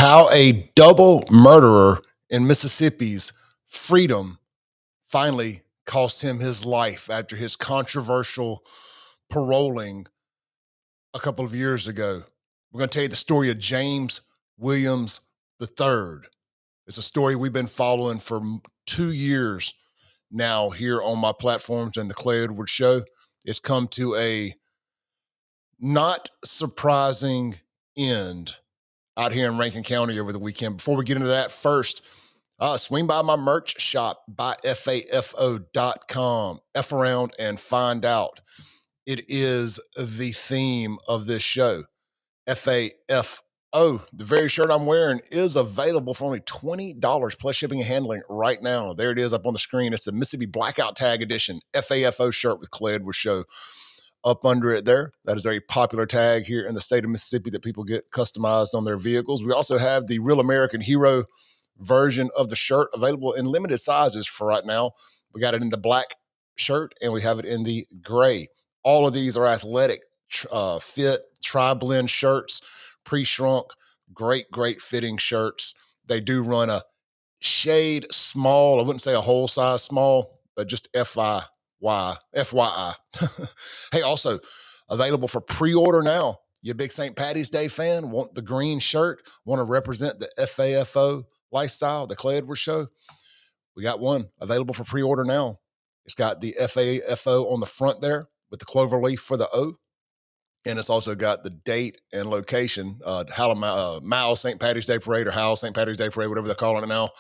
how a double murderer in Mississippi's freedom finally cost him his life after his controversial paroling a couple of years ago. We're going to tell you the story of James Williams III. It's a story we've been following for 2 years now here on my platforms and the Clay Edwards Show. It's come to a not surprising end out here in Rankin County over the weekend. Before we get into that, first, swing by my merch shop, buyfafo.com. F around and find out. It is the theme of this show. FAFO. The very shirt I'm wearing is available for only $20 plus shipping and handling right now. There it is up on the screen. It's the Mississippi Blackout Tag Edition FAFO shirt with Clay Edwards Show up under it there. That is a very popular tag here in the state of Mississippi that people get customized on their vehicles. We also have the Real American Hero version of the shirt available in limited sizes for right now. We got it in the black shirt and we have it in the gray. All of these are athletic fit tri-blend shirts, pre-shrunk, great fitting shirts. They do run a shade small. I wouldn't say a whole size small, but just FYI. Hey, also available for pre-order now. You a big St. Patty's Day fan? Want the green shirt? Want to represent the FAFO lifestyle, the Clay Edwards Show? We got one available for pre-order now. It's got the FAFO on the front there with the clover leaf for the O. And it's also got the date and location, Mao St. Patty's Day Parade or Howell St. Patty's Day Parade, whatever they're calling it now,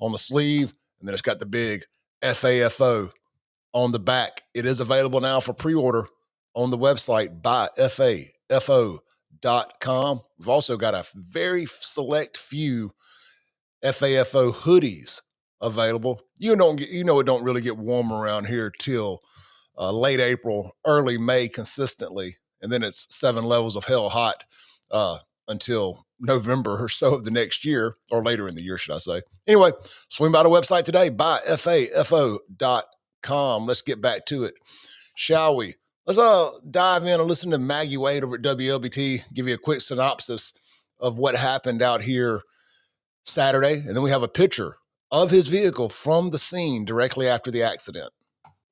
on the sleeve. And then it's got the big FAFO on the back. It is available now for pre-order on the website buyfafo.com. We've also got a very select few FAFO hoodies available. You know it don't really get warm around here till late April, early May consistently. And then it's 7 levels of hell hot until November or so of the next year, or later in the year, should I say. Anyway, swing by the website today, buyfafo.com. Let's get back to it, shall we? Let's dive in and listen to Maggie Wade over at WLBT, give you a quick synopsis of what happened out here Saturday. And then we have a picture of his vehicle from the scene directly after the accident.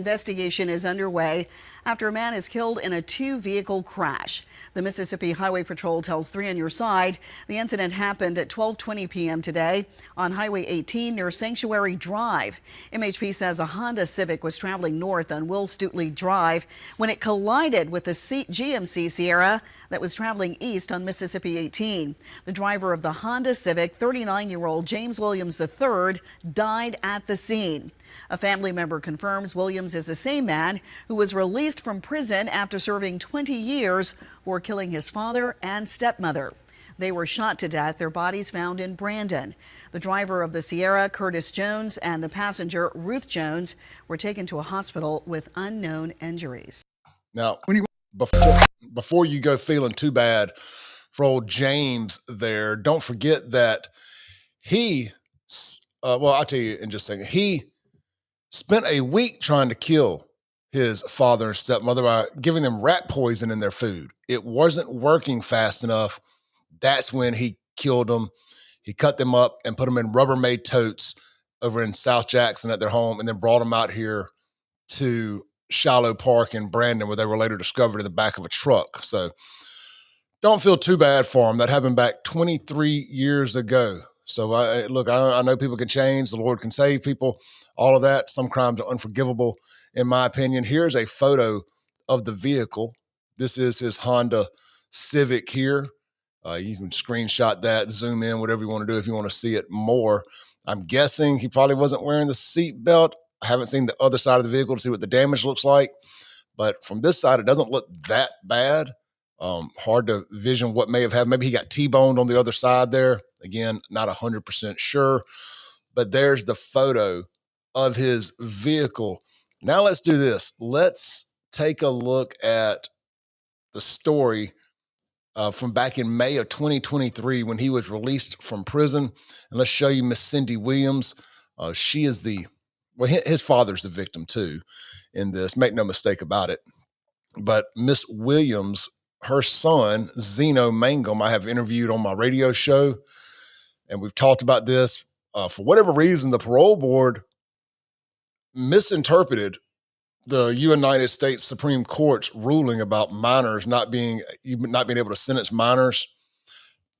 Investigation is underway after a man is killed in a 2-vehicle crash. The Mississippi Highway Patrol tells 3 on Your Side the incident happened at 12:20 p.m. today on Highway 18 near Sanctuary Drive. MHP says a Honda Civic was traveling north on Will Stutely Drive when it collided with the GMC Sierra that was traveling east on Mississippi 18. The driver of the Honda Civic, 39-year-old James Williams III, died at the scene. A family member confirms Williams is the same man who was released from prison after serving 20 years for killing his father and stepmother. They were shot to death, their bodies found in Brandon. The driver of the Sierra, Curtis Jones, and the passenger, Ruth Jones, were taken to a hospital with unknown injuries. Now, before you go feeling too bad for old James there, don't forget that he, I'll tell you in just a second, he spent a week trying to kill his father and stepmother by giving them rat poison in their food. It wasn't working fast enough. That's when he killed them. He cut them up and put them in Rubbermaid totes over in South Jackson at their home, and then brought them out here to Shiloh Park in Brandon, where they were later discovered in the back of a truck. So don't feel too bad for them. That happened back 23 years ago. So I know people can change. The Lord can save people, all of that. Some crimes are unforgivable, in my opinion. Here's a photo of the vehicle. This is his Honda Civic here. You can screenshot that, zoom in, whatever you want to do if you want to see it more. I'm guessing he probably wasn't wearing the seat belt. I haven't seen the other side of the vehicle to see what the damage looks like. But from this side, it doesn't look that bad. Hard to vision what may have happened. Maybe he got T-boned on the other side there. Again, not 100% sure. But there's the photo of his vehicle. Now let's do this. Let's take a look at the story from back in May of 2023 when he was released from prison. And let's show you Miss Cindy Williams. She is his father's the victim too in this. Make no mistake about it. But Miss Williams, her son, Zeno Mangum, I have interviewed on my radio show. And we've talked about this. For whatever reason, the parole board misinterpreted the United States Supreme Court's ruling about minors not being able to sentence minors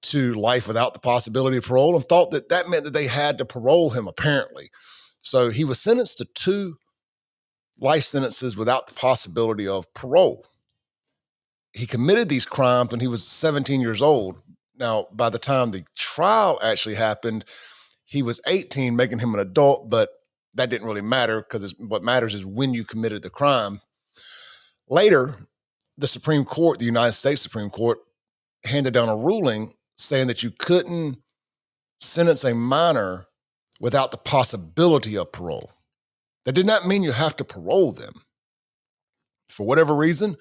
to life without the possibility of parole, and thought that that meant that they had to parole him, apparently. So he was sentenced to 2 life sentences without the possibility of parole. He committed these crimes when he was 17 years old. Now, by the time the trial actually happened, he was 18, making him an adult, but that didn't really matter because what matters is when you committed the crime. Later, the Supreme Court, the United States Supreme Court, handed down a ruling saying that you couldn't sentence a minor without the possibility of parole. That did not mean you have to parole them. For whatever reason,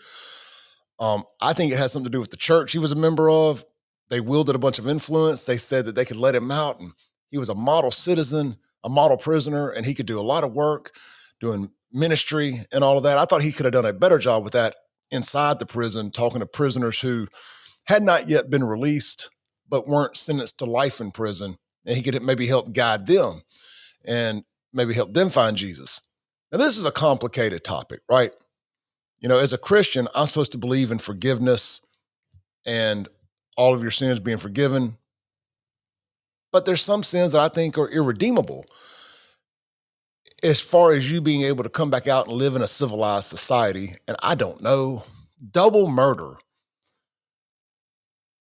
I think it has something to do with the church he was a member of. They wielded a bunch of influence. They said that they could let him out, and he was a model citizen, a model prisoner, and he could do a lot of work doing ministry and all of that. I thought he could have done a better job with that inside the prison, talking to prisoners who had not yet been released but weren't sentenced to life in prison, and he could maybe help guide them and maybe help them find Jesus. Now, this is a complicated topic, right? You know, as a Christian, I'm supposed to believe in forgiveness and all of your sins being forgiven. But there's some sins that I think are irredeemable as far as you being able to come back out and live in a civilized society. And I don't know, double murder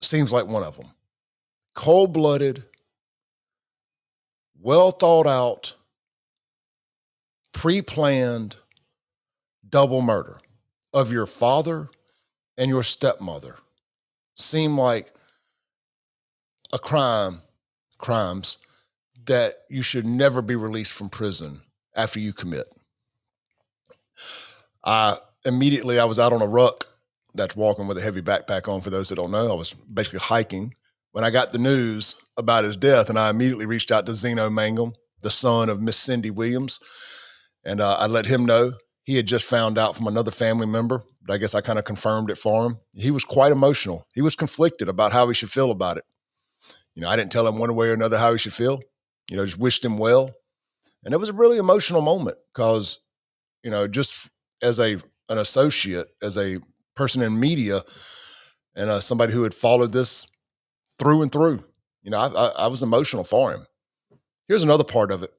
seems like one of them. Cold-blooded, well thought out, pre-planned double murder of your father and your stepmother seem like crimes that you should never be released from prison after you commit. I was out on a ruck. That's walking with a heavy backpack on, for those that don't know. I was basically hiking when I got the news about his death, and I immediately reached out to Zeno Mangum, the son of Miss Cindy Williams, and I let him know. He had just found out from another family member, but I guess I kind of confirmed it for him. He was quite emotional. He was conflicted about how he should feel about it. You know, I didn't tell him one way or another how he should feel. You know, just wished him well. And it was a really emotional moment because, you know, just as an associate, as a person in media, and somebody who had followed this through and through, you know, I was emotional for him. Here's another part of it.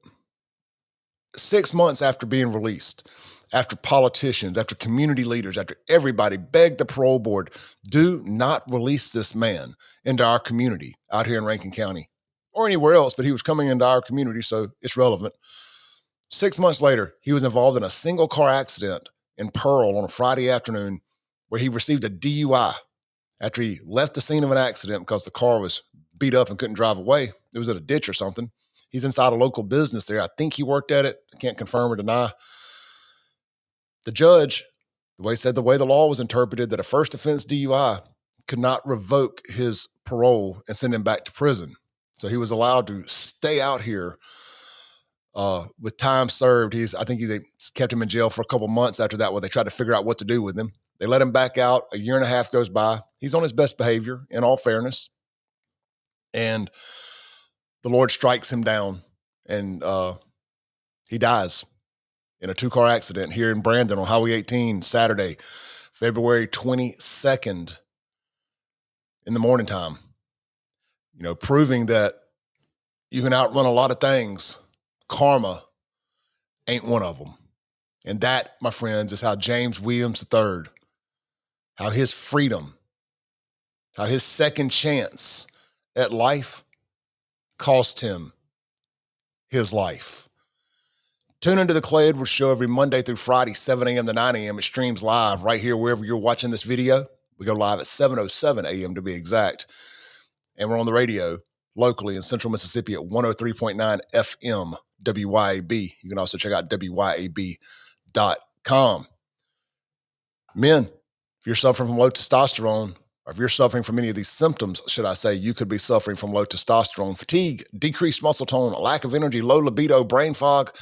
6 months after being released, after politicians, after community leaders, after everybody begged the parole board, do not release this man into our community out here in Rankin County or anywhere else, but he was coming into our community, so it's relevant. 6 months later, he was involved in a single car accident in Pearl on a Friday afternoon where he received a DUI after he left the scene of an accident because the car was beat up and couldn't drive away. It was at a ditch or something. He's inside a local business there. I think he worked at it. I can't confirm or deny. The judge, the way the law was interpreted, that a first offense DUI could not revoke his parole and send him back to prison. So he was allowed to stay out here with time served. I think they kept him in jail for a couple months after that, where they tried to figure out what to do with him. They let him back out. A year and a half goes by. He's on his best behavior, in all fairness. And the Lord strikes him down, and he dies in a 2-car accident here in Brandon on Highway 18, Saturday, February 22nd in the morning time. You know, proving that you can outrun a lot of things. Karma ain't one of them. And that, my friends, is how James Williams III, how his freedom, how his second chance at life cost him his life. Tune into the Clay Edwards Show every Monday through Friday, 7 a.m. to 9 a.m. It streams live right here wherever you're watching this video. We go live at 7:07 a.m. to be exact. And we're on the radio locally in Central Mississippi at 103.9 FM WYAB. You can also check out WYAB.com. Men, if you're suffering from low testosterone, or if you're suffering from any of these symptoms, should I say, you could be suffering from low testosterone, fatigue, decreased muscle tone, lack of energy, low libido, brain fog,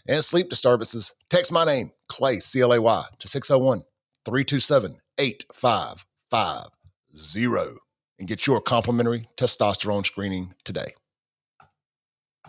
and sleep disturbances. Text my name, Clay, C-L-A-Y, to 601-327-8550 and get your complimentary testosterone screening today.